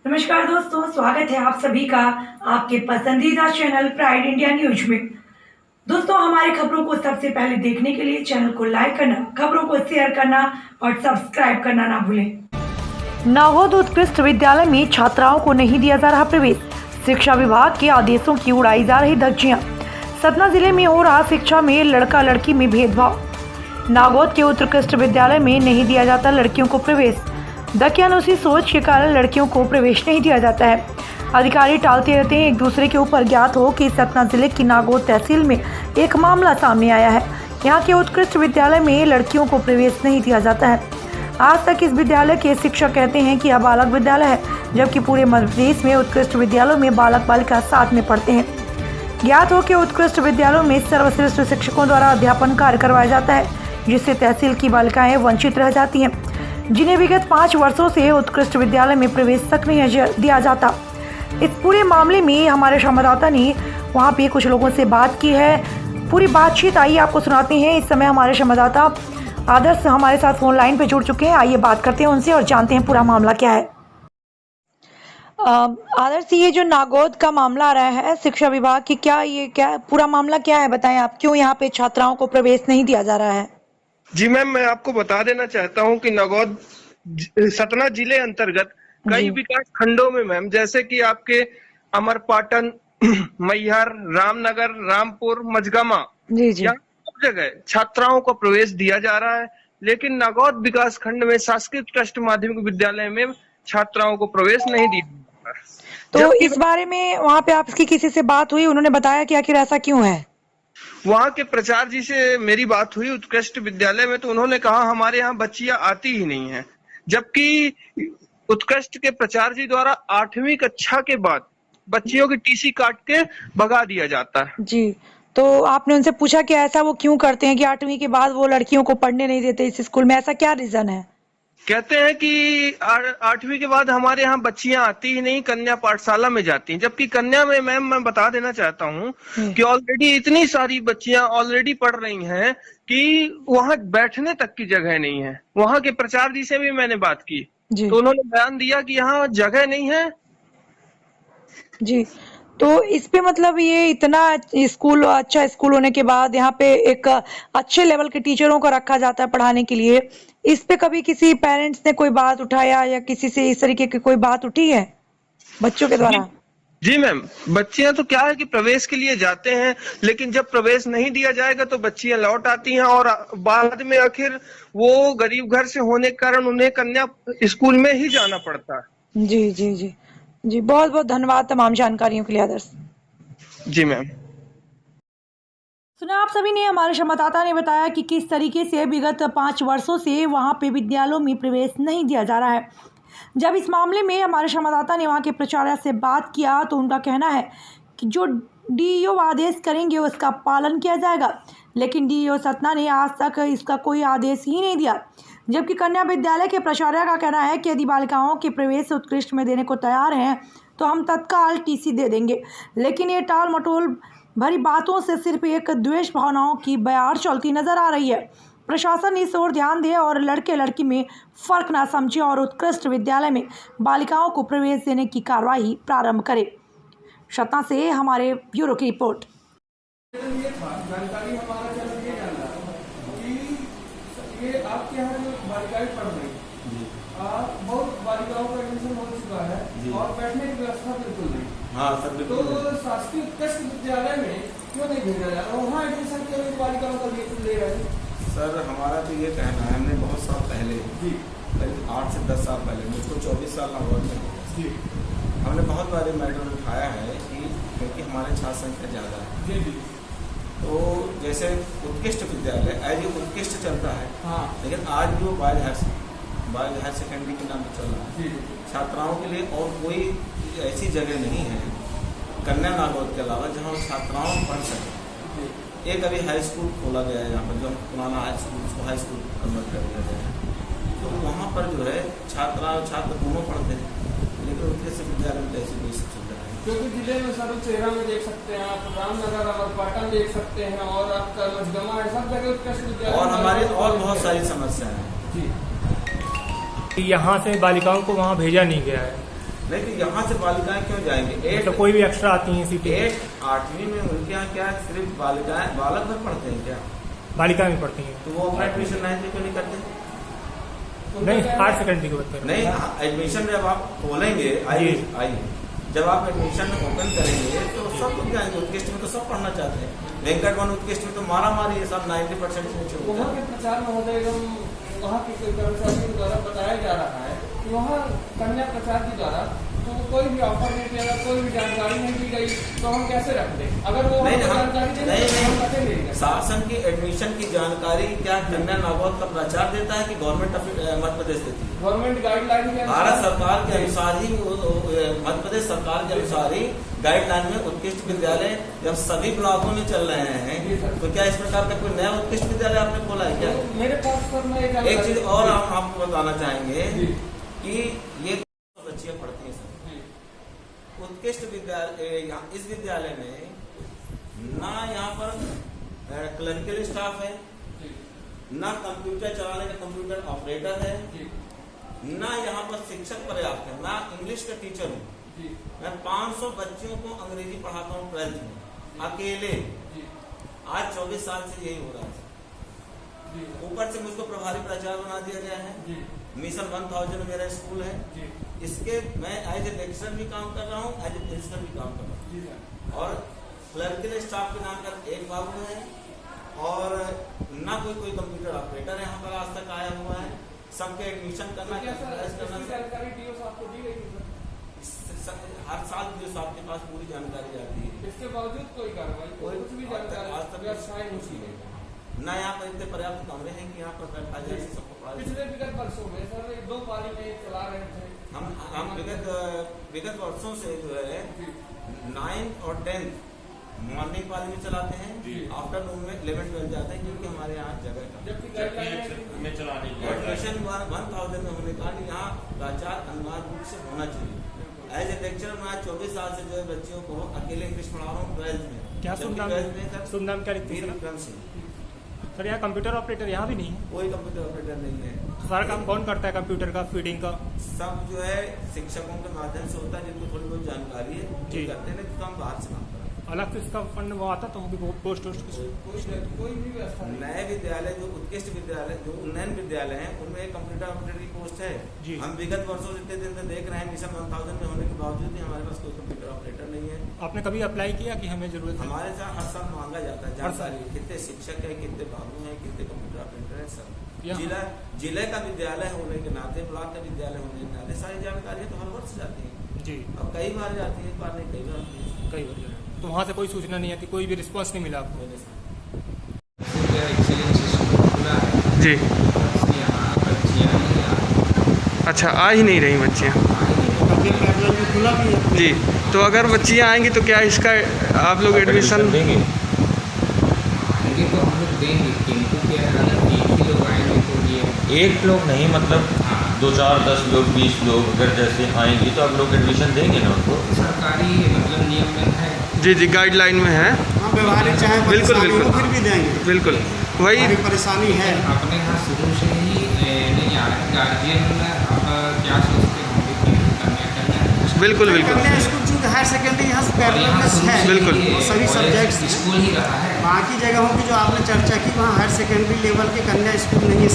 नमस्कार दोस्तों, स्वागत है आप सभी का आपके पसंदीदा चैनल प्राइड इंडिया न्यूज में। दोस्तों, हमारी खबरों को सबसे पहले देखने के लिए चैनल को लाइक करना, खबरों को शेयर करना और सब्सक्राइब करना ना भूलें। नागौद उत्कृष्ट विद्यालय में छात्राओं को नहीं दिया जा रहा प्रवेश, शिक्षा विभाग के आदेशों की उड़ाई जा रही धज्जियां। सतना जिले में हो रहा शिक्षा में लड़का लड़की में भेदभाव। नागौद के उत्कृष्ट विद्यालय में नहीं दिया जाता लड़कियों को प्रवेश। दकियानुसी सोच के कारण लड़कियों को प्रवेश नहीं दिया जाता है। अधिकारी टालते रहते हैं एक दूसरे के ऊपर। ज्ञात हो कि सतना जिले की नागौद तहसील में एक मामला सामने आया है। यहाँ के उत्कृष्ट विद्यालय में लड़कियों को प्रवेश नहीं दिया जाता है। आज तक इस विद्यालय के शिक्षक कहते हैं कि यह बालक विद्यालय है, जबकि पूरे मध्य प्रदेश में उत्कृष्ट विद्यालयों में बालक बालिका साथ में पढ़ते हैं। ज्ञात हो कि उत्कृष्ट विद्यालयों में सर्वश्रेष्ठ शिक्षकों द्वारा अध्यापन कार्य करवाया जाता है, जिससे तहसील की बालिकाएं वंचित रह जाती हैं, जिन्हें विगत 5 वर्षों से उत्कृष्ट विद्यालय में प्रवेश तक नहीं दिया जाता। इस पूरे मामले में हमारे संवाददाता ने वहां पे कुछ लोगों से बात की है। पूरी बातचीत आइए आपको सुनाते हैं। इस समय हमारे संवाददाता आदर्श हमारे साथ फोन लाइन पे जुड़ चुके हैं। आइए बात करते हैं उनसे और जानते हैं पूरा मामला क्या है। आदर्श, ये जो नागौद का मामला आ रहा है शिक्षा विभाग की, क्या पूरा मामला क्या है, बताएं आप। क्यों यहाँ पे छात्राओं को प्रवेश नहीं दिया जा रहा है? जी मैम, मैं आपको बता देना चाहता हूं कि नागौद सतना जिले अंतर्गत कई विकास खंडों में मैम, जैसे कि आपके अमरपाटन, मैहर, रामनगर, रामपुर, मझगामा, यहाँ सब जगह छात्राओं को प्रवेश दिया जा रहा है। लेकिन नागौद विकास खंड में शासकीय उत्कृष्ट माध्यमिक विद्यालय में छात्राओं को प्रवेश नहीं दिया जा रहा। तो इस बारे में वहाँ पे आपकी किसी से बात हुई? उन्होंने बताया कि आखिर ऐसा क्यों है? वहाँ के प्राचार्य जी से मेरी बात हुई उत्कृष्ट विद्यालय में, तो उन्होंने कहा हमारे यहाँ बच्चियां आती ही नहीं हैं, जबकि उत्कृष्ट के प्राचार्य जी द्वारा 8वीं कक्षा के बाद बच्चियों की टीसी काट के भगा दिया जाता है। जी, तो आपने उनसे पूछा कि ऐसा वो क्यों करते हैं कि 8वीं के बाद वो लड़कियों को पढ़ने नहीं देते इस स्कूल में? ऐसा क्या रीजन है? कहते हैं कि 8वीं के बाद हमारे यहाँ बच्चियां आती ही नहीं, कन्या पाठशाला में जाती हैं। जबकि कन्या में मैम, मैं बता देना चाहता हूँ कि ऑलरेडी इतनी सारी बच्चियां ऑलरेडी पढ़ रही हैं कि वहां बैठने तक की जगह नहीं है। वहां के प्राचार्य जी से भी मैंने बात की, तो उन्होंने बयान दिया कि यहाँ जगह नहीं है। जी, तो इस पे मतलब ये इतना स्कूल, अच्छा स्कूल होने के बाद यहाँ पे एक अच्छे लेवल के टीचरों को रखा जाता है पढ़ाने के लिए, इस पे कभी किसी पेरेंट्स ने कोई बात उठाया या किसी से इस तरीके की कोई बात उठी है बच्चों के द्वारा? जी मैम, बच्चियां तो क्या है कि प्रवेश के लिए जाते हैं, लेकिन जब प्रवेश नहीं दिया जाएगा तो बच्चियां लौट आती हैं और बाद में आखिर वो गरीब घर से होने के कारण उन्हें कन्या स्कूल में ही जाना पड़ता है। जी जी जी जी, बहुत बहुत धन्यवाद तमाम जानकारियों के लिए आदर्श। जी मैम। सुना आप सभी ने, हमारे संवाददाता ने बताया कि किस तरीके से विगत 5 वर्षों से वहां पे विद्यालयों में प्रवेश नहीं दिया जा रहा है। जब इस मामले में हमारे संवाददाता ने वहां के प्राचार्य से बात किया तो उनका कहना है कि जो डीईओ आदेश करेंगे उसका पालन किया जाएगा, लेकिन डीईओ सतना ने आज तक इसका कोई आदेश ही नहीं दिया। जबकि कन्या विद्यालय के प्राचार्य का कहना है कि यदि बालिकाओं के प्रवेश उत्कृष्ट में देने को तैयार हैं तो हम तत्काल टीसी दे देंगे, लेकिन ये टाल मटोल भरी बातों से सिर्फ एक द्वेष भावनाओं की बयार चलती नजर आ रही है। प्रशासन इस ओर ध्यान दे और लड़के लड़की में फर्क ना समझे और उत्कृष्ट विद्यालय में बालिकाओं को प्रवेश देने की कार्रवाई प्रारंभ करे। सतना से हमारे ब्यूरो की रिपोर्ट। जानकारी हमारा चल ये जानना कि ये आपके यहाँ जो बालिकाएं पढ़ रही, बहुत बालिकाओं का एडमिशन हो चुका है और बैठने की व्यवस्था बिल्कुल नहीं। हाँ सर, तो शासकीय उत्कृष्ट विद्यालय में क्यों नहीं भेजा जा रहा? वहाँ एडमिशन के लिए बालिकाओं का ले रहे हैं। सर, हमारा तो ये कहना है, हमने बहुत साल पहले, करीब 8 से 10 साल पहले, मुझको 24 साल नागौद में, हमने बहुत बार मैटर उठाया है कि क्योंकि हमारे छात्र संख्या ज़्यादा है, तो जैसे उत्कृष्ट विद्यालय एज उत्कृष्ट चलता है, लेकिन आज भी वो बॉयज हायर सेकेंडरी के नाम पर चल रहा है। छात्राओं के लिए और कोई ऐसी जगह नहीं है कन्या नागौद के अलावा जहाँ छात्राओं पढ़ सकें। एक अभी हाई स्कूल खोला गया है यहाँ पर, जो पुराना हाई स्कूल, उसको हाई स्कूल कन्वर्ट कर दिया गया है, तो वहाँ पर जो है छात्र दोनों पढ़ते हैं, लेकिन उत्कृष्ट विद्यालय में ऐसी कोई सुविधा नहीं। क्योंकि जिले में सर चेहरा में देख सकते हैं आप, रामनगर, अमरपाटन देख सकते हैं और आपका मझगामा है, सब जगह उत्कृष्ट विद्यालय और हमारी और बहुत सारी समस्याएं हैं। जी, यहाँ से बालिकाओं को वहाँ भेजा नहीं गया है, नहीं तो यहाँ से बालिकाएं क्यों जाएंगे? तो कोई भी एक्स्ट्रा आती हैं सीटें? 8वीं में उनके यहाँ क्या सिर्फ बालिकाएं बालक भर पढ़ते हैं क्या? बालिकाएं भी पढ़ती हैं? तो वो अपना एडमिशन 9th में क्यों नहीं करते? नहीं, हायर सेकेंडरी की बात कर रहे हैं। नहीं, एडमिशन जब आप खोलेंगे आइए जब आप एडमिशन ओपन करेंगे तो सब लोग जाएंगे। उत्कृष्ट में तो सब पढ़ना चाहते हैं। वेंकट वन उत्कृष्ट में तो मारा मारी है, सब 90% से नीचे। वहाँ के प्रचार महोदय एवं वहाँ के कर्मचारियों के द्वारा बताया जा रहा है कि वहाँ कन्या प्रचार के द्वारा तो कोई भी ऑफर नहीं दिया, कोई भी जानकारी नहीं दी गई, तो हम कैसे रख दें? अगर वो जानकारी नहीं, शासन की एडमिशन की जानकारी क्या कन्या नागौद का प्रचार देता है कि गवर्नमेंट मध्य प्रदेश देती है? गवर्नमेंट गाइडलाइन भारत सरकार के अनुसार ही, मध्य प्रदेश सरकार के अनुसार ही गाइडलाइन में उत्कृष्ट विद्यालय जब सभी ब्लॉकों में चल रहे हैं तो क्या इस प्रकार का कोई नया उत्कृष्ट विद्यालय आपने खोला है क्या? मेरे पास सर मैं एक चीज और हम आपको बताना चाहेंगे कि ये बच्चियां पढ़ती हैं सर उत्कृष्ट विद्यालय। इस विद्यालय में ना यहाँ पर क्लरिकल स्टाफ है, ना कंप्यूटर चलाने का कंप्यूटर ऑपरेटर है, ना यहाँ पर शिक्षक पर्याप्त है, ना इंग्लिश का टीचर हूँ। मैं 500 बच्चियों को अंग्रेजी पढ़ाता हूँ 12th में अकेले। आज 24 साल से यही हो रहा है। ऊपर से मुझको प्रभारी प्राचार्य बना दिया गया है। मिशन 1000 मेरा स्कूल है, इसके मैं एज ए लेक्चरर भी काम कर रहा हूँ, एज ए प्रिंसिपल भी काम कर रहा हूँ। और क्लर्कल स्टाफ के नाम पर एक बाबू है और ना कोई कंप्यूटर ऑपरेटर यहाँ पर आज तक आया हुआ है। सबके एडमिशन करना आपको दी गई हर साल जो आपके पास पूरी जानकारी आती है। इसके बावजूद कोई कार्रवाई कुछ भी जानकारी आज तक न यहाँ पर इतने पर्याप्त कमरे हैं कि यहाँ पर बैठा जाए सबको पढ़ा। पिछले विगत वर्षों में सर 2 पाली में चला रहे थे हम विगत वर्षों से जो है 9th और 10th मॉर्निंग पाली में चलाते हैं, आफ्टरनून में 11th 12th जाते हैं क्योंकि हमारे यहाँ जगह का एडमिशन 1000 में होने का यहाँ प्राचार अनिवार्य रूप से होना चाहिए। एज ए लेक्चरर मैं 24 साल से जो है बच्चियों को अकेले इंग्लिश पढ़ा रहा हूँ 12th में। क्या शुभ नाम क्या लिखते हैं? विक्रम सिंह। सर यहाँ कंप्यूटर ऑपरेटर यहाँ भी नहीं है? कोई कंप्यूटर ऑपरेटर नहीं है। तो सारा काम कौन करता है कंप्यूटर का, फीडिंग का? सब जो है शिक्षकों के माध्यम से होता है जिनको थोड़ी बहुत जानकारी है जी करते हैं, तो हम बाहर से काम करते हैं। अलग से इसका फंड वो आता तो भी पोस्ट कोई भी व्यवस्था नए विद्यालय जो उत्कृष्ट विद्यालय जो उन्नयन विद्यालय हैं उनमें एक कंप्यूटर ऑपरेटर की पोस्ट है। हम विगत वर्षों से इतने दिन से देख रहे हैं मिशन 1000 में होने के बावजूद भी हमारे पास कोई कंप्यूटर ऑपरेटर नहीं है। आपने कभी अप्लाई किया कि हमें जरूरत है? हमारे साथ हर साल मांगा जाता है जानकारी, कितने शिक्षक है, कितने बाबू है, कितने कंप्यूटर ऑपरेटर है। सब जिले का विद्यालय होने के नाते, ब्लॉक का विद्यालय होने के नाते सारी जानकारी तो हर वर्ष जाती है जी। अब कई बार जाती है, एक बार नहीं कई बार कई बार। तो वहाँ से कोई सूचना नहीं आती, कोई भी रिस्पांस नहीं मिला आपको? जी अच्छा, आ ही नहीं रही बच्चियाँ जी। तो अगर बच्चियाँ आएंगी तो क्या इसका आप लोग एडमिशन देंगे? तो हम लोग देंगे, किंतु क्या अगर एक ही लोग आएंगे तो ये एक लोग नहीं, मतलब 2 4 10 लोग 20 लोग अगर जैसे आएंगे तो आप लोग एडमिशन देंगे ना उनको? सरकारी मतलब नियम में है जी गाइडलाइन में है। व्यवहारिक चाहे बिल्कुल फिर भी देंगे, बिल्कुल वही परेशानी है। अपने यहाँ शुरू से ही नहीं आ रहे गार्जियन, आप क्या सोचते होंगे कि कन्या बिल्कुल कन्या स्कूल चूँकि हायर सेकेंडरी यहाँ पैरेलल है, बिल्कुल सभी सब्जेक्ट स्कूल ही रहा है। बाकी जगहों की जो आपने चर्चा की वहाँ हायर सेकेंडरी लेवल के कन्या स्कूल नहीं है।